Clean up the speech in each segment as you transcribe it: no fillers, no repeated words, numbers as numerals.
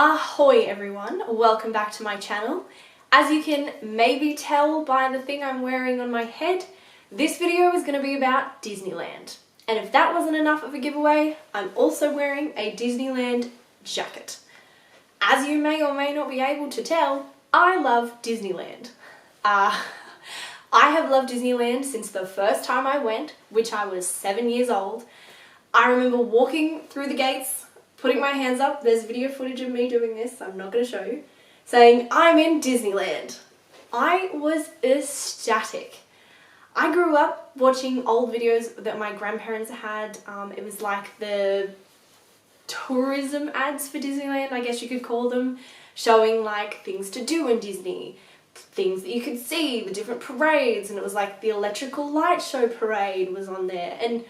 Ahoy everyone, welcome back to my channel. As you can maybe tell by the thing I'm wearing on my head, this video is going to be about Disneyland. And if that wasn't enough of a giveaway, I'm also wearing a Disneyland jacket. As you may or may not be able to tell, I love Disneyland. I have loved Disneyland since the first time I went, which I was 7 years old. I remember walking through the gates, putting my hands up, there's video footage of me doing this, I'm not going to show you, saying, I'm in Disneyland. I was ecstatic. I grew up watching old videos that my grandparents had. It was like the tourism ads for Disneyland, I guess you could call them, showing like things to do in Disney, things that you could see, the different parades, and it was like the electrical light show parade was on there, and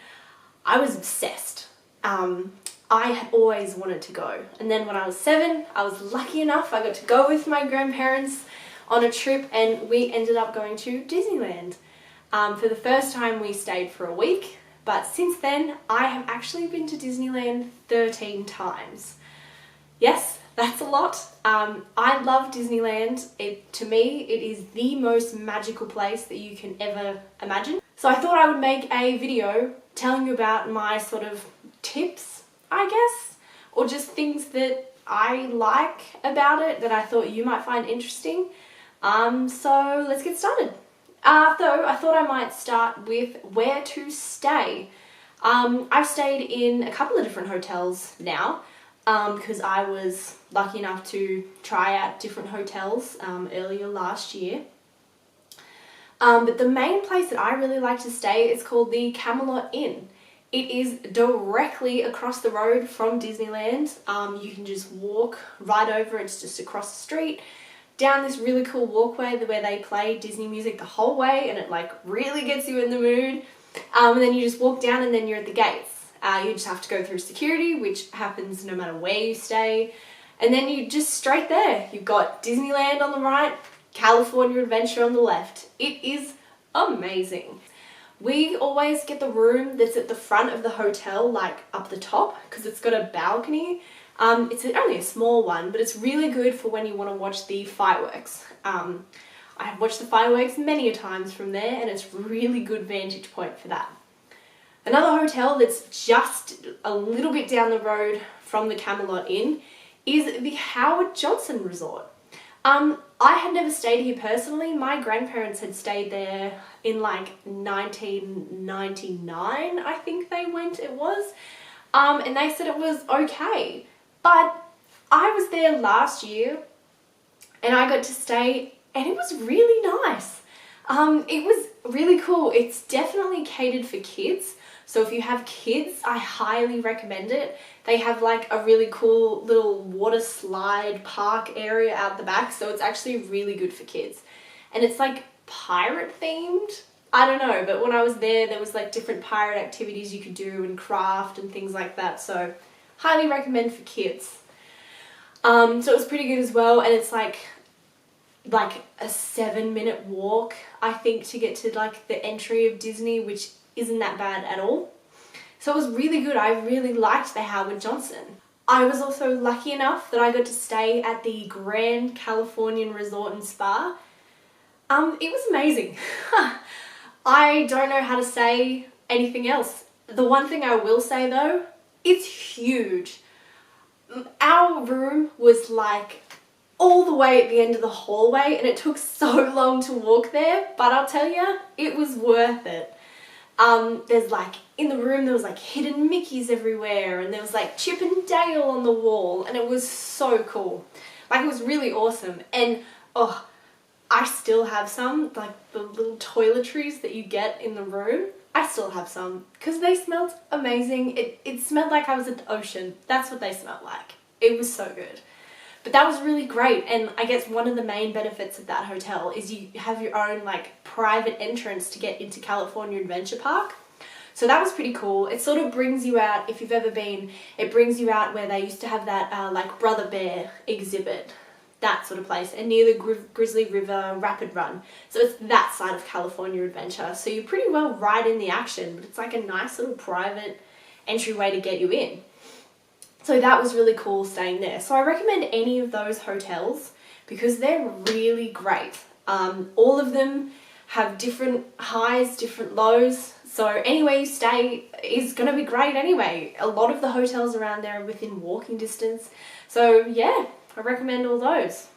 I was obsessed. I had always wanted to go, and then when I was 7, I was lucky enough I got to go with my grandparents on a trip, and we ended up going to Disneyland. For the first time we stayed for a week, but since then I have actually been to Disneyland 13 times. Yes, that's a lot. I love Disneyland. To me, it is the most magical place that you can ever imagine. So I thought I would make a video telling you about my sort of tips, I guess, or just things that I like about it that I thought you might find interesting. So let's get started. Though I thought I might start with where to stay. I've stayed in a couple of different hotels now because I was lucky enough to try out different hotels earlier last year. But the main place that I really like to stay is called the Camelot Inn. It is directly across the road from Disneyland. You can just walk right over, it's just across the street, down this really cool walkway where they play Disney music the whole way, and it like really gets you in the mood. And then you just walk down and then you're at the gates. You just have to go through security, which happens no matter where you stay. And then you just straight there. You've got Disneyland on the right, California Adventure on the left. It is amazing. We always get the room that's at the front of the hotel, like up the top, because it's got a balcony. It's only a small one, but it's really good for when you want to watch the fireworks. I have watched the fireworks many a times from there, and it's a really good vantage point for that. Another hotel that's just a little bit down the road from the Camelot Inn is the Howard Johnson Resort. I had never stayed here personally. My grandparents had stayed there in like 1999, I think it was. And they said it was okay. But I was there last year and I got to stay and it was really nice. It was really cool. It's definitely catered for kids. So if you have kids, I highly recommend it. They have like a really cool little water slide park area out the back, so it's actually really good for kids. And it's like pirate themed. I don't know, but when I was there was like different pirate activities you could do and craft and things like that, so highly recommend for kids. So it was pretty good as well, and it's like a 7-minute walk, I think, to get to like the entry of Disney, which isn't that bad at all. So it was really good. I really liked the Howard Johnson. I was also lucky enough that I got to stay at the Grand Californian Resort and Spa. It was amazing. I don't know how to say anything else. The one thing I will say though, it's huge. Our room was like all the way at the end of the hallway and it took so long to walk there, but I'll tell you, it was worth it. There's like, in the room there was like hidden Mickeys everywhere, and there was like Chip and Dale on the wall, and it was so cool. Like, it was really awesome. And oh, I still have some, like the little toiletries that you get in the room. I still have some because they smelled amazing. It smelled like I was at the ocean. That's what they smelled like. It was so good. But that was really great, and I guess one of the main benefits of that hotel is you have your own like private entrance to get into California Adventure Park. So that was pretty cool. It sort of brings you out, if you've ever been, it brings you out where they used to have that like Brother Bear exhibit, that sort of place, and near the Grizzly River Rapid Run. So it's that side of California Adventure. So you're pretty well right in the action, but it's like a nice little private entryway to get you in. So that was really cool staying there. So I recommend any of those hotels because they're really great. All of them have different highs, different lows. So anywhere you stay is going to be great anyway. A lot of the hotels around there are within walking distance. So yeah, I recommend all those.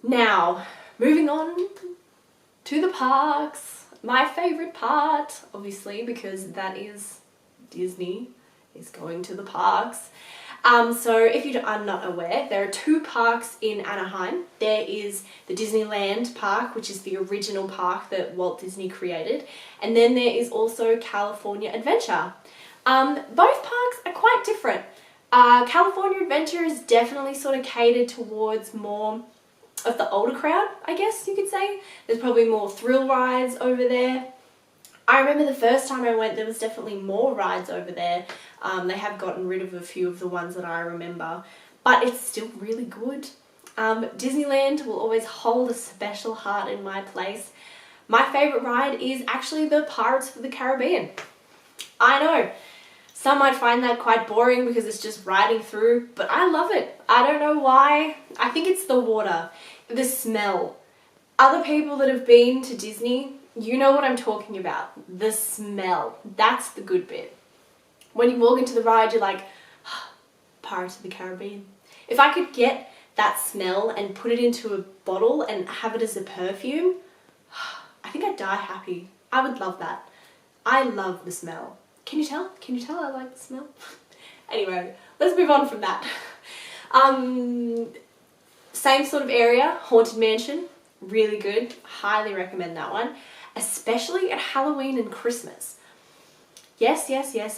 Now, moving on to the parks. My favourite part, obviously, because that is Disney, is going to the parks. So if you are not aware, there are 2 parks in Anaheim. There is the Disneyland park, which is the original park that Walt Disney created. And then there is also California Adventure. Both parks are quite different. California Adventure is definitely sort of catered towards more of the older crowd, I guess you could say. There's probably more thrill rides over there. I remember the first time I went, there was definitely more rides over there. They have gotten rid of a few of the ones that I remember, but it's still really good. Disneyland will always hold a special heart in my place. My favourite ride is actually the Pirates of the Caribbean. I know, some might find that quite boring because it's just riding through, but I love it. I don't know why. I think it's the water, the smell. Other people that have been to Disney, you know what I'm talking about. The smell. That's the good bit. When you walk into the ride, you're like, oh, Pirates of the Caribbean. If I could get that smell and put it into a bottle and have it as a perfume, I think I'd die happy. I would love that. I love the smell. Can you tell? Can you tell I like the smell? Anyway, let's move on from that. Same sort of area, Haunted Mansion. Really good. Highly recommend that one. Especially at Halloween and Christmas. Yes,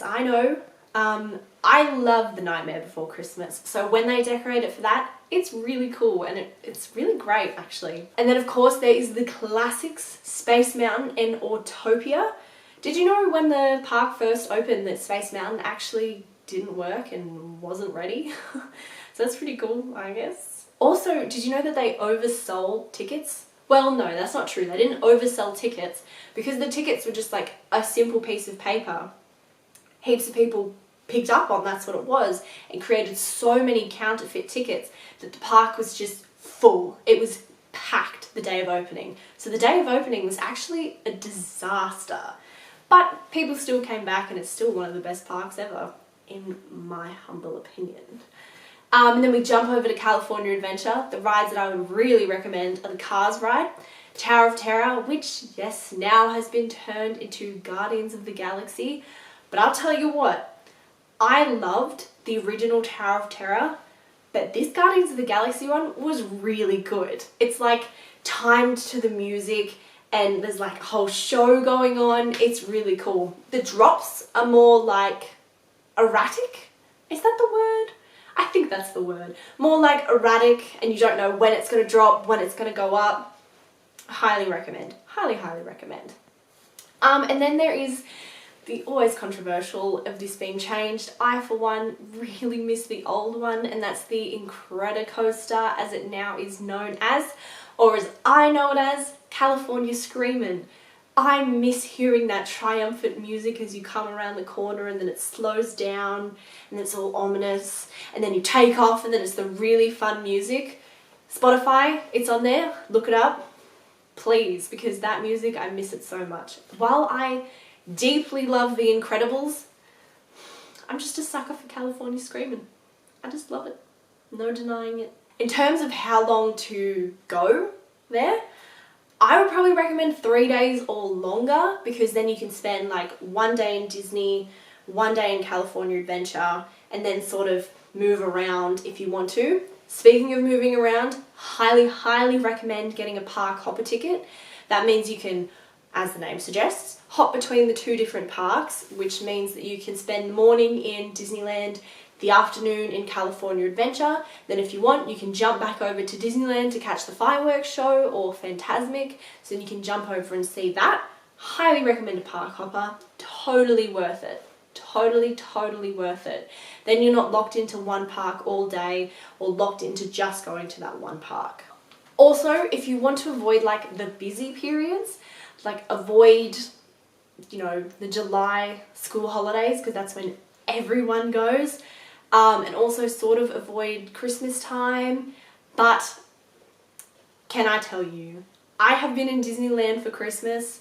I know. I love The Nightmare Before Christmas. So when they decorate it for that, it's really cool and it's really great actually. And then of course there is the classics, Space Mountain and Autopia. Did you know when the park first opened that Space Mountain actually didn't work and wasn't ready? So that's pretty cool, I guess. Also, did you know that they oversold tickets? Well, no, that's not true. They didn't oversell tickets because the tickets were just like a simple piece of paper. Heaps of people picked up on that's what it was and created so many counterfeit tickets that the park was just full. It was packed the day of opening. So the day of opening was actually a disaster. But people still came back and it's still one of the best parks ever, in my humble opinion. And then we jump over to California Adventure. The rides that I would really recommend are the Cars ride, Tower of Terror, which, yes, now has been turned into Guardians of the Galaxy. But I'll tell you what, I loved the original Tower of Terror, but this Guardians of the Galaxy one was really good. It's like timed to the music and there's like a whole show going on. It's really cool. The drops are more like erratic. Is that the word? I think that's the word. More like erratic and you don't know when it's going to drop, when it's going to go up. Highly recommend. Highly recommend. And then there is the always controversial of this being changed. I, for one, really miss the old one, and that's the Incredicoaster, as it now is known as, or as I know it as, California Screamin'. I miss hearing that triumphant music as you come around the corner and then it slows down and it's all ominous and then you take off and then it's the really fun music. Spotify, it's on there, look it up, please, because that music, I miss it so much. While I deeply love The Incredibles, I'm just a sucker for California Screamin'. I just love it, no denying it. In terms of how long to go there, I would probably recommend 3 days or longer because then you can spend like 1 day in Disney, 1 day in California Adventure, and then sort of move around if you want to. Speaking of moving around, highly recommend getting a park hopper ticket. That means you can, as the name suggests, hop between the 2 different parks, which means that you can spend the morning in Disneyland, the afternoon in California Adventure. Then if you want, you can jump back over to Disneyland to catch the fireworks show or Fantasmic, so then you can jump over and see that. Highly recommend a park hopper. Totally worth it. Totally worth it. Then you're not locked into one park all day or locked into just going to that one park. Also, if you want to avoid like the busy periods, like avoid, you know, the July school holidays because that's when everyone goes, and also sort of avoid Christmas time. But can I tell you, I have been in Disneyland for Christmas.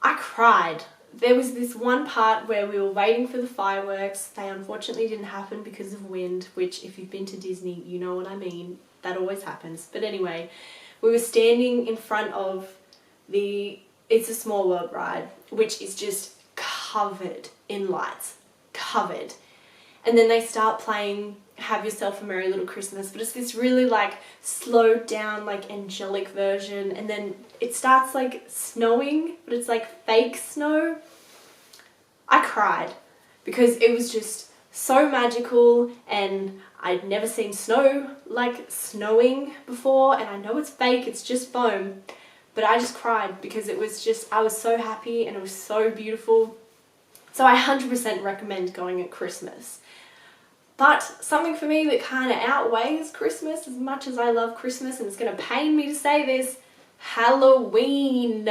I cried. There was this one part where we were waiting for the fireworks. They unfortunately didn't happen because of wind, which if you've been to Disney, you know what I mean. That always happens. But anyway, we were standing in front of the It's a Small World ride, which is just covered in lights. Covered. And then they start playing Have Yourself a Merry Little Christmas, but it's this really like slowed down, like angelic version, and then it starts like snowing, but it's like fake snow. I cried because it was just so magical, and I'd never seen snow like snowing before, and I know it's fake, it's just foam, but I just cried because it was just, I was so happy and it was so beautiful. So I 100% recommend going at Christmas. But something for me that kind of outweighs Christmas, as much as I love Christmas, and it's going to pain me to say this, Halloween.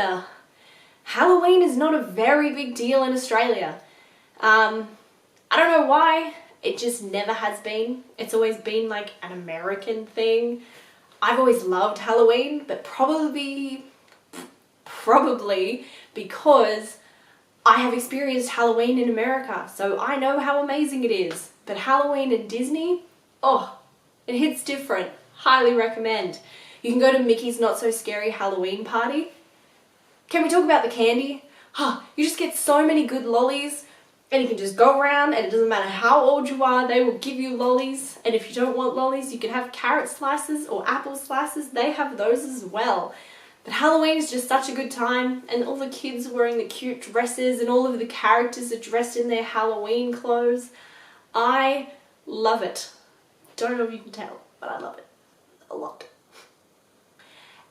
Halloween is not a very big deal in Australia. I don't know why, it just never has been. It's always been like an American thing. I've always loved Halloween, but probably because I have experienced Halloween in America, so I know how amazing it is. But Halloween in Disney, oh, it hits different. Highly recommend. You can go to Mickey's Not So Scary Halloween Party. Can we talk about the candy? You just get so many good lollies, and you can just go around, and it doesn't matter how old you are, they will give you lollies. And if you don't want lollies, you can have carrot slices or apple slices. They have those as well. But Halloween is just such a good time, and all the kids are wearing the cute dresses, and all of the characters are dressed in their Halloween clothes. I love it. Don't know if you can tell, but I love it a lot.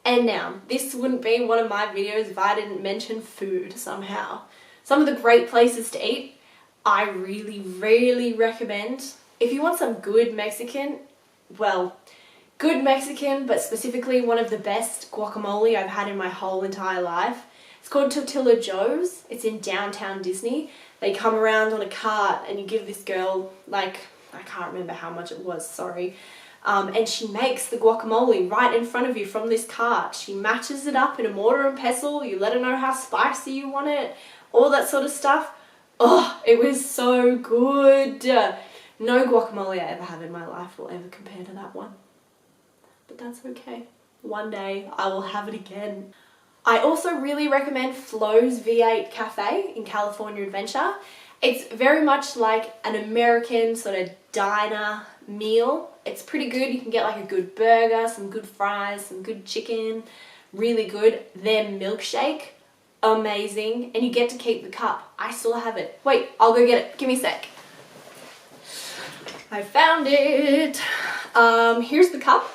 And now, this wouldn't be one of my videos if I didn't mention food somehow. Some of the great places to eat, I really, really recommend. If you want some good Mexican, well, good Mexican, but specifically one of the best guacamole I've had in my whole entire life. It's called Tortilla Joe's. It's in downtown Disney. They come around on a cart and you give this girl, like, I can't remember how much it was, sorry. And she makes the guacamole right in front of you from this cart. She matches it up in a mortar and pestle. You let her know how spicy you want it, all that sort of stuff. Oh, it was so good. No guacamole I ever have in my life will ever compare to that one. But that's okay. One day I will have it again. I also really recommend Flo's V8 Cafe in California Adventure. It's very much like an American sort of diner meal. It's pretty good. You can get like a good burger, some good fries, some good chicken. Really good. Their milkshake, amazing. And you get to keep the cup. I still have it. Wait, I'll go get it. Give me a sec. I found it. Here's the cup.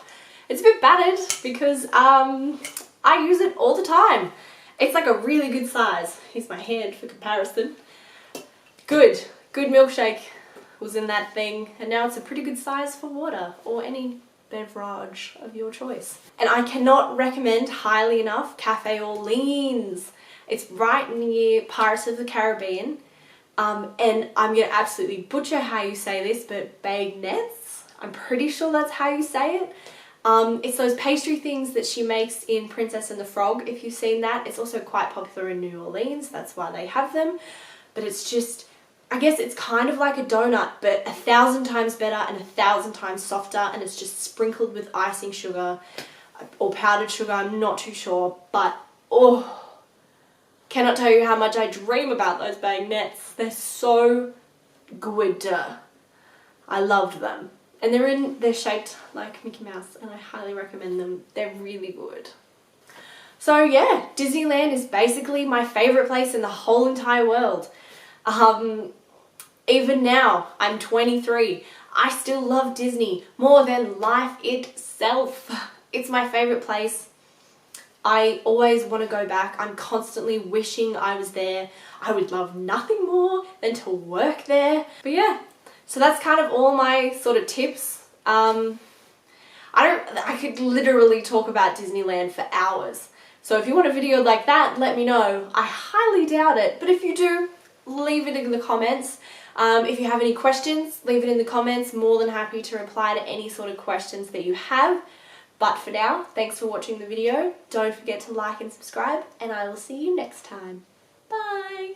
It's a bit battered because I use it all the time. It's like a really good size. Here's my hand for comparison. Good milkshake was in that thing, and now it's a pretty good size for water or any beverage of your choice. And I cannot recommend highly enough Cafe Orleans. It's right near Pirates of the Caribbean, and I'm gonna absolutely butcher how you say this, but bagnettes, I'm pretty sure that's how you say it. It's those pastry things that she makes in Princess and the Frog, if you've seen that. It's also quite popular in New Orleans, that's why they have them. But it's just, I guess it's kind of like a donut, but 1,000 times better and 1,000 times softer, and it's just sprinkled with icing sugar or powdered sugar, I'm not too sure. But, oh, cannot tell you how much I dream about those bagnettes. They're so good. I loved them. And they're shaped like Mickey Mouse, and I highly recommend them. They're really good. So yeah, Disneyland is basically my favorite place in the whole entire world. Even now, I'm 23. I still love Disney more than life itself. It's my favorite place. I always want to go back. I'm constantly wishing I was there. I would love nothing more than to work there. But yeah. So that's kind of all my sort of tips. I could literally talk about Disneyland for hours. So if you want a video like that, let me know. I highly doubt it, but if you do, leave it in the comments. If you have any questions, leave it in the comments. More than happy to reply to any sort of questions that you have. But for now, thanks for watching the video. Don't forget to like and subscribe, and I will see you next time. Bye!